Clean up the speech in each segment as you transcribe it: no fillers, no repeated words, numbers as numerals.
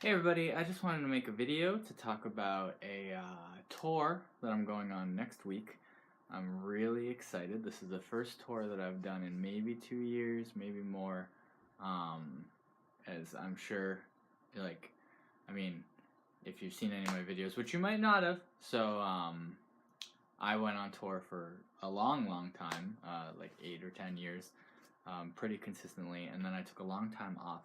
Hey everybody, I just wanted to make a video to talk about a tour that I'm going on next week. I'm really excited. This is the first tour that I've done in maybe 2 years, maybe more. Um, as I'm sure, like, I mean, if you've seen any of my videos, which you might not have. So, I went on tour for a long time, like 8 or 10 years, pretty consistently, and then I took a long time off.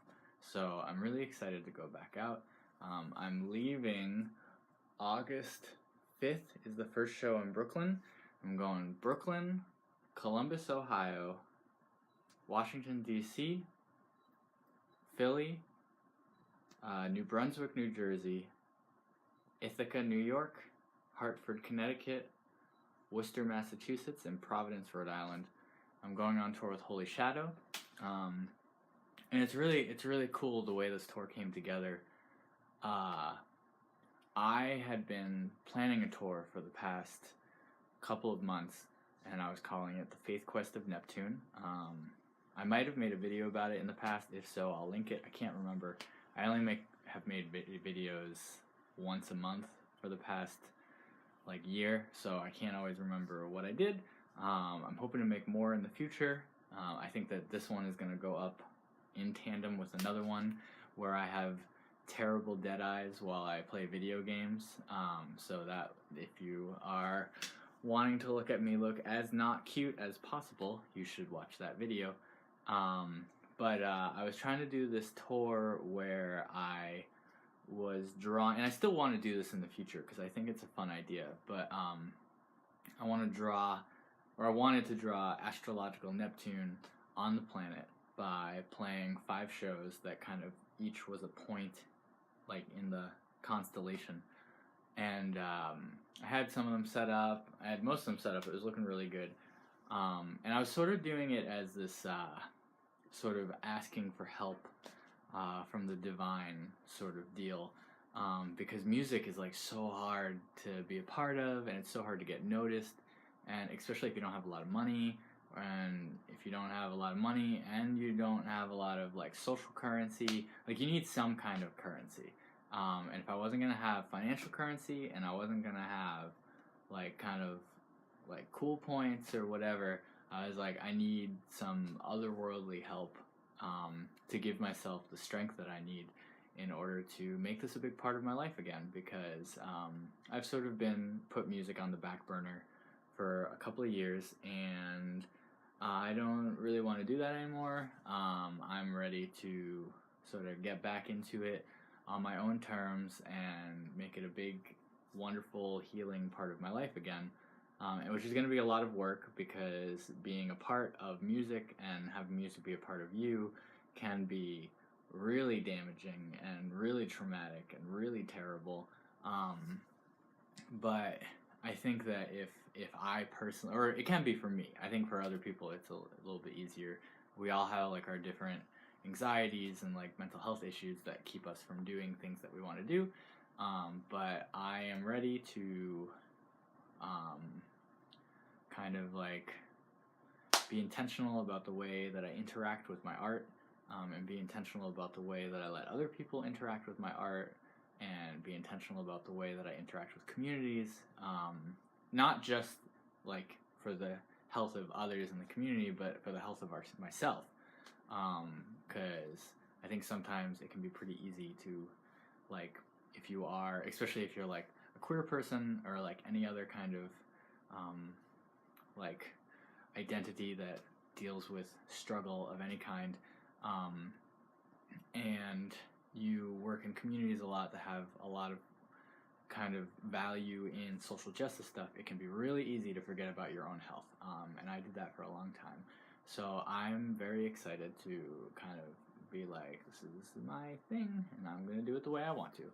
So I'm really excited to go back out. I'm leaving August 5th is the first show in Brooklyn. I'm going Brooklyn, Columbus, Ohio, Washington, D.C., Philly, New Brunswick, New Jersey, Ithaca, New York, Hartford, Connecticut, Worcester, Massachusetts, and Providence, Rhode Island. I'm going on tour with Holy Shadow. And it's really cool the way this tour came together. I had been planning a tour for the past couple of months, and I was calling it the Faith Quest of Neptune. I might have made a video about it in the past. If so, I'll link it. I can't remember. I only have made videos once a month for the past year, so I can't always remember what I did. I'm hoping to make more in the future. I think that this one is going to go up in tandem with another one where I have terrible dead eyes while I play video games, so that if you are wanting to look at me look as not cute as possible, you should watch that video. But I was trying to do this tour where I was drawing, and I still want to do this in the future because I think it's a fun idea, but I want to draw, or I wanted to draw astrological Neptune on the planet by playing 5 shows that kind of each was a point in the constellation. And I had some of them set up. I had most of them set up. It was looking really good. And I was sort of doing it as this sort of asking for help from the divine sort of deal. Because music is so hard to be a part of, and it's so hard to get noticed, and especially if you don't have a lot of money, and if you don't have a lot of money and you don't have a lot of social currency, you need some kind of currency. And if I wasn't gonna have financial currency, and I wasn't gonna have cool points or whatever, I was I need some otherworldly help to give myself the strength that I need in order to make this a big part of my life again, because I've sort of been put music on the back burner for a couple of years, and I don't really want to do that anymore. I'm ready to sort of get back into it on my own terms and make it a big, wonderful, healing part of my life again. Which is going to be a lot of work, because being a part of music and having music be a part of you can be really damaging and really traumatic and really terrible. But I think that if I personally, or it can be for me, I think for other people it's a little bit easier. We all have our different anxieties and mental health issues that keep us from doing things that we want to do. But I am ready to kind of be intentional about the way that I interact with my art, and be intentional about the way that I let other people interact with my art, and be intentional about the way that I interact with communities, not just for the health of others in the community, but for the health of myself, because I think sometimes it can be pretty easy to if you are, especially if you're a queer person, or any other kind of identity that deals with struggle of any kind, and you work in communities a lot that have a lot of kind of value in social justice stuff, it can be really easy to forget about your own health, and I did that for a long time. So I'm very excited to kind of be this is my thing, and I'm going to do it the way I want to.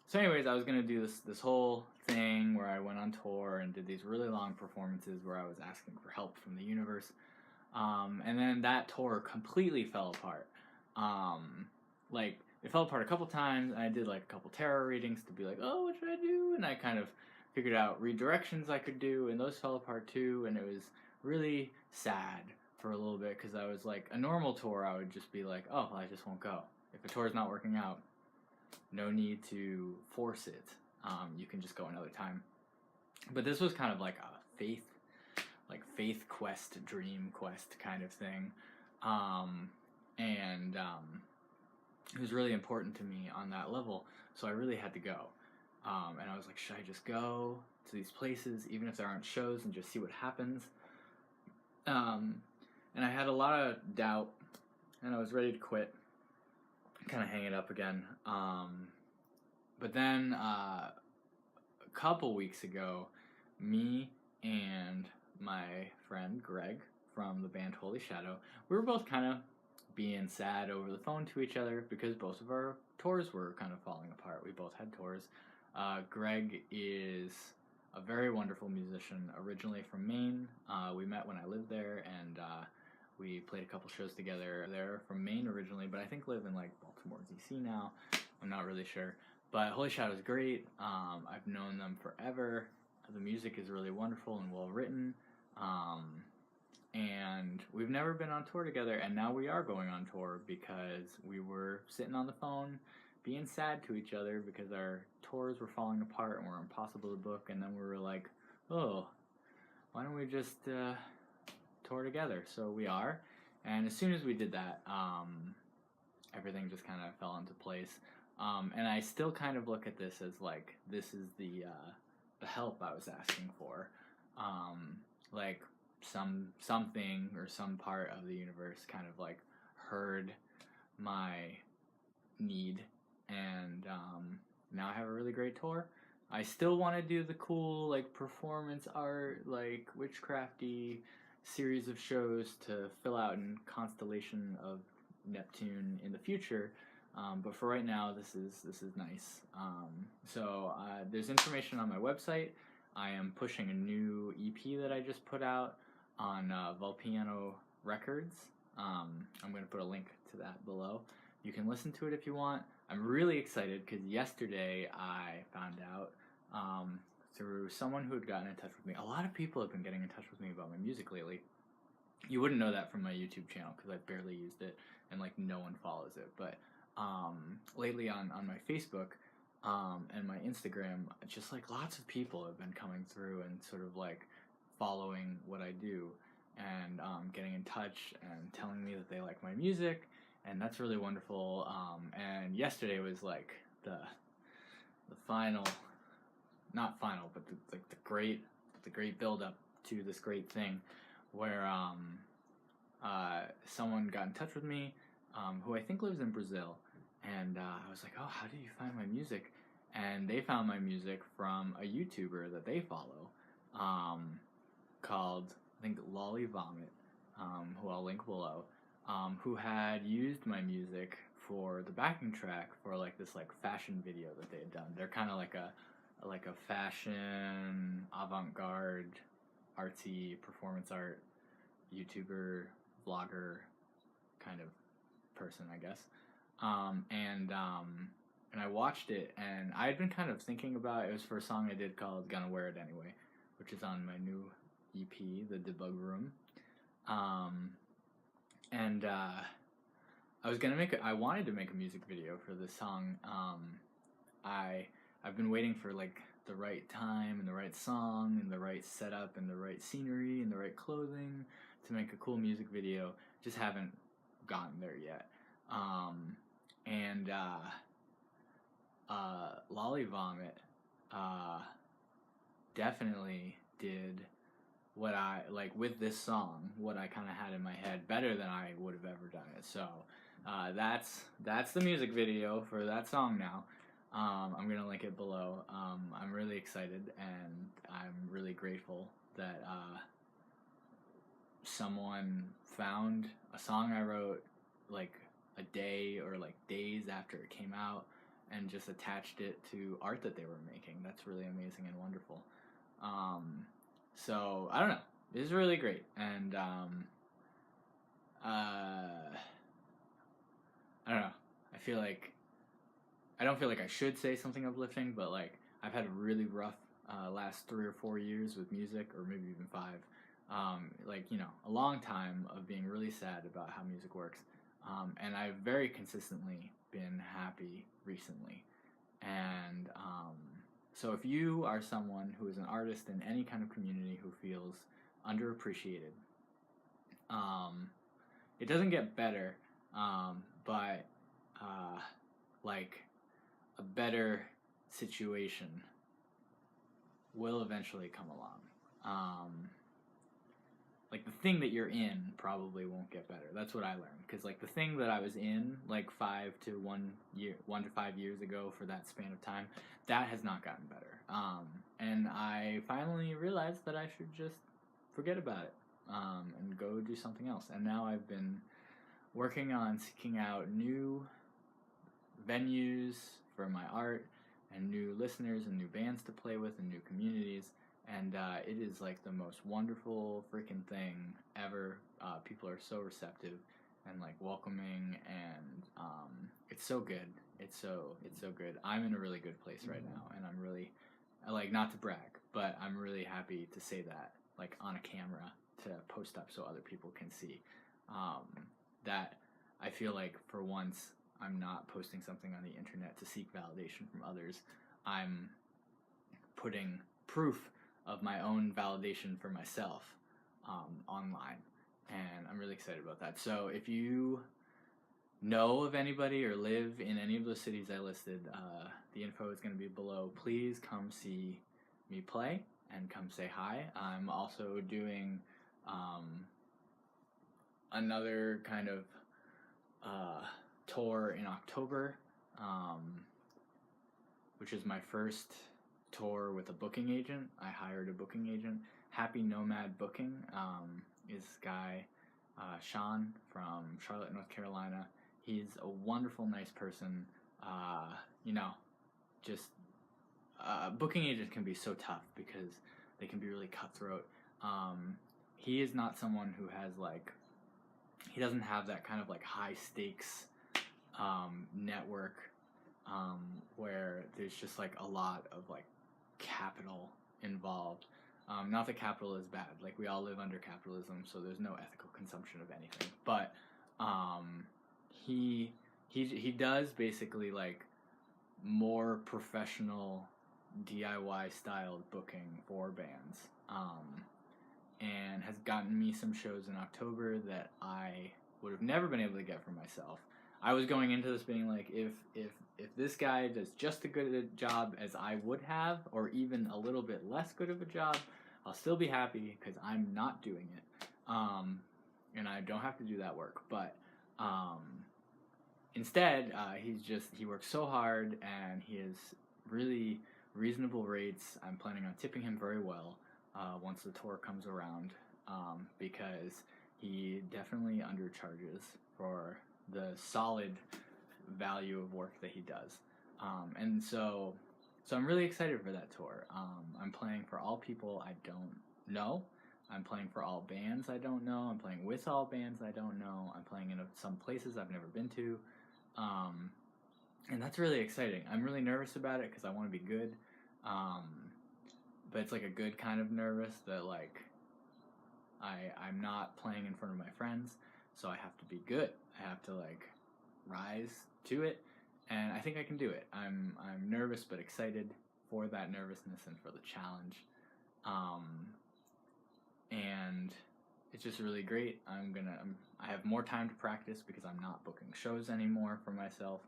So anyways, I was going to do this whole thing where I went on tour and did these really long performances where I was asking for help from the universe. And then that tour completely fell apart. It fell apart a couple times, and I did a couple tarot readings to be oh, what should I do? And I kind of figured out redirections I could do, and those fell apart too, and it was really sad for a little bit, because I was like, a normal tour I would just be like, oh, I just won't go. If a tour is not working out, no need to force it. You can just go another time. But this was kind of like a faith quest, dream quest kind of thing. And it was really important to me on that level, so I really had to go. And I was like, should I just go to these places, even if there aren't shows, and just see what happens? And I had a lot of doubt, and I was ready to quit, kind of hang it up again. But then a couple weeks ago, me and my friend Greg from the band Holy Shadow, we were both kind of being sad over the phone to each other because both of our tours were kind of falling apart. We both had tours. Greg is a very wonderful musician, originally from Maine. We met when I lived there, and we played a couple shows together. They're from Maine originally, but I think live in like Baltimore, DC now. I'm not really sure. But Holy Shadow is great. I've known them forever. The music is really wonderful and well written. And we've never been on tour together, and now we are going on tour because we were sitting on the phone being sad to each other because our tours were falling apart and were impossible to book, and then we were like, oh, why don't we just tour together? So we are, and as soon as we did that, everything just kind of fell into place. And I still kind of look at this as like, this is the help I was asking for. Like something or some part of the universe kind of like heard my need, and now I have a really great tour. I still want to do the cool like performance art, like witchcrafty series of shows to fill out in constellation of Neptune in the future. But for right now, this is nice. So there's information on my website. I am pushing a new EP that I just put out on Volpiano Records. I'm going to put a link to that below. You can listen to it if you want. I'm really excited because yesterday I found out through someone who had gotten in touch with me. A lot of people have been getting in touch with me about my music lately. You wouldn't know that from my YouTube channel because I've barely used it and like no one follows it. But lately on my Facebook and my Instagram, just like lots of people have been coming through and sort of like following what I do and getting in touch and telling me that they like my music, and that's really wonderful. And yesterday was like the final, not final, but the great build up to this great thing where someone got in touch with me who I think lives in Brazil, and I was like, oh, how did you find my music? And they found my music from a YouTuber that they follow called, I think, Lolly Vomit, who I'll link below, who had used my music for the backing track for like this like fashion video that they had done. They're kind of like a fashion avant-garde artsy performance art YouTuber vlogger kind of person, I guess. And I watched it, and I had been kind of thinking about it. It was for a song I did called Gonna Wear It Anyway, which is on my new EP, The Debug Room. And I wanted to make a music video for this song. I've been waiting for like the right time and the right song and the right setup and the right scenery and the right clothing to make a cool music video. Just haven't gotten there yet. Lolly Vomit definitely did what I like with this song, what I kind of had in my head better than I would have ever done it. So that's the music video for that song now. I'm gonna link it below. I'm really excited, and I'm really grateful that someone found a song I wrote like a day or like days after it came out and just attached it to art that they were making. That's really amazing and wonderful. So I don't know, this is really great, and I don't know, I don't feel like I should say something uplifting, but like I've had a really rough last 3 or 4 years with music, or maybe even 5. like, you know, a long time of being really sad about how music works. And I've very consistently been happy recently. And so if you are someone who is an artist in any kind of community who feels underappreciated, it doesn't get better, but like a better situation will eventually come along. Like the thing that you're in probably won't get better. That's what I learned, because like the thing that I was in like 1 to 5 years ago, for that span of time, that has not gotten better. And I finally realized that I should just forget about it, and go do something else. And now I've been working on seeking out new venues for my art, and new listeners and new bands to play with, and new communities. And it is like the most wonderful freaking thing ever. People are so receptive and like welcoming, and it's so good. It's so good. I'm in a really good place right now, and I'm really, like, not to brag, but I'm really happy to say that, like, on a camera, to post up so other people can see that I feel like for once I'm not posting something on the internet to seek validation from others. I'm putting proof of my own validation for myself online, and I'm really excited about that. So if you know of anybody or live in any of those cities I listed, the info is going to be below. Please come see me play and come say hi. I'm also doing another kind of tour in October, which is my first tour with a booking agent. I hired a booking agent. Happy Nomad Booking is this guy, Sean, from Charlotte, North Carolina. He's a wonderful, nice person. You know, just booking agents can be so tough because they can be really cutthroat. He is not someone who has like, he doesn't have that kind of like high stakes network where there's just like a lot of like capital involved. Not that capital is bad, like we all live under capitalism, so there's no ethical consumption of anything. But he does basically like more professional DIY styled booking for bands, and has gotten me some shows in October that I would have never been able to get for myself. I was going into this being like, if this guy does just as good a job as I would have, or even a little bit less good of a job, I'll still be happy because I'm not doing it, and I don't have to do that work. But instead, he works so hard, and he has really reasonable rates. I'm planning on tipping him very well once the tour comes around, because he definitely undercharges for the solid value of work that he does. And so I'm really excited for that tour. I'm playing for all people I don't know. I'm playing for all bands I don't know. I'm playing with all bands I don't know. I'm playing in some places I've never been to. And that's really exciting. I'm really nervous about it because I want to be good. But it's like a good kind of nervous that like I'm not playing in front of my friends, so I have to be good. I have to like rise to it, and I think I can do it. I'm nervous but excited for that nervousness and for the challenge. And it's just really great. I have more time to practice because I'm not booking shows anymore for myself.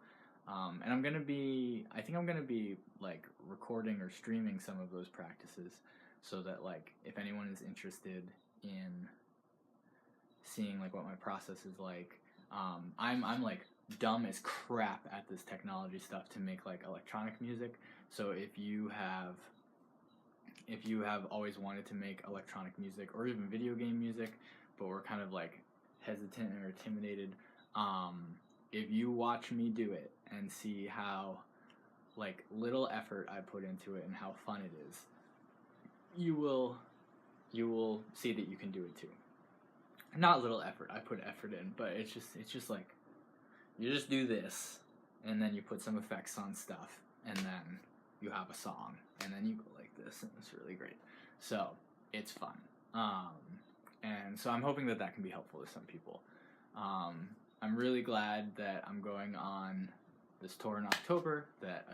And I think I'm gonna be like recording or streaming some of those practices, so that like if anyone is interested in seeing like what my process is like, I'm like dumb as crap at this technology stuff to make like electronic music. So if you have always wanted to make electronic music or even video game music, but we're kind of like hesitant or intimidated, if you watch me do it and see how like little effort I put into it and how fun it is, you will see that you can do it too. Not little effort, I put effort in, but it's just like you just do this, and then you put some effects on stuff, and then you have a song, and then you go like this, and it's really great. So it's fun. And so I'm hoping that that can be helpful to some people. I'm really glad that I'm going on this tour in October, that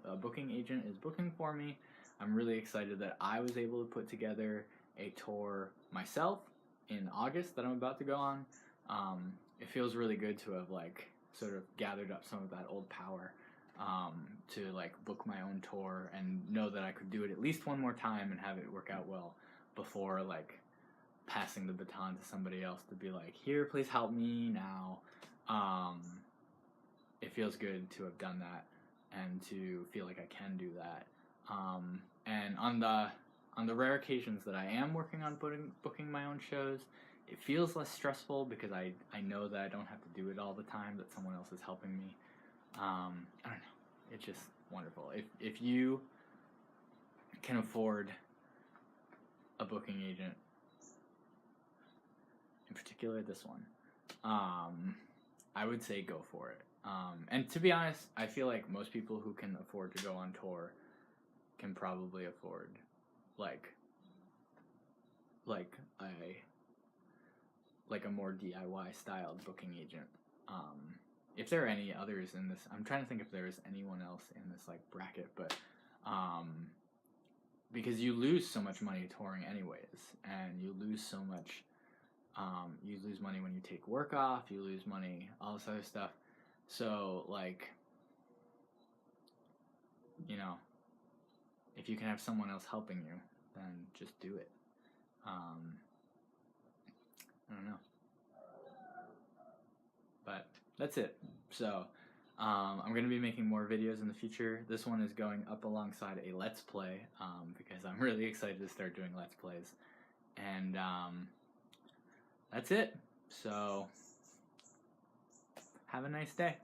a booking agent is booking for me. I'm really excited that I was able to put together a tour myself in August that I'm about to go on. It feels really good to have like sort of gathered up some of that old power to like book my own tour and know that I could do it at least one more time and have it work out well before like passing the baton to somebody else to be like, here, please help me now. It feels good to have done that and to feel like I can do that. And on the rare occasions that I am working on booking my own shows, it feels less stressful because I know that I don't have to do it all the time, that someone else is helping me. I don't know. It's just wonderful. If you can afford a booking agent, in particular this one, I would say go for it. And to be honest, I feel like most people who can afford to go on tour can probably afford like a more DIY styled booking agent. If there are any others in this, I'm trying to think if there is anyone else in this like bracket, but because you lose so much money touring anyways, and you lose so much. You lose money when you take work off. You lose money, all this other stuff. So like, you know, if you can have someone else helping you, then just do it. I don't know. But that's it. So I'm going to be making more videos in the future. This one is going up alongside a Let's Play because I'm really excited to start doing Let's Plays. And that's it. So have a nice day.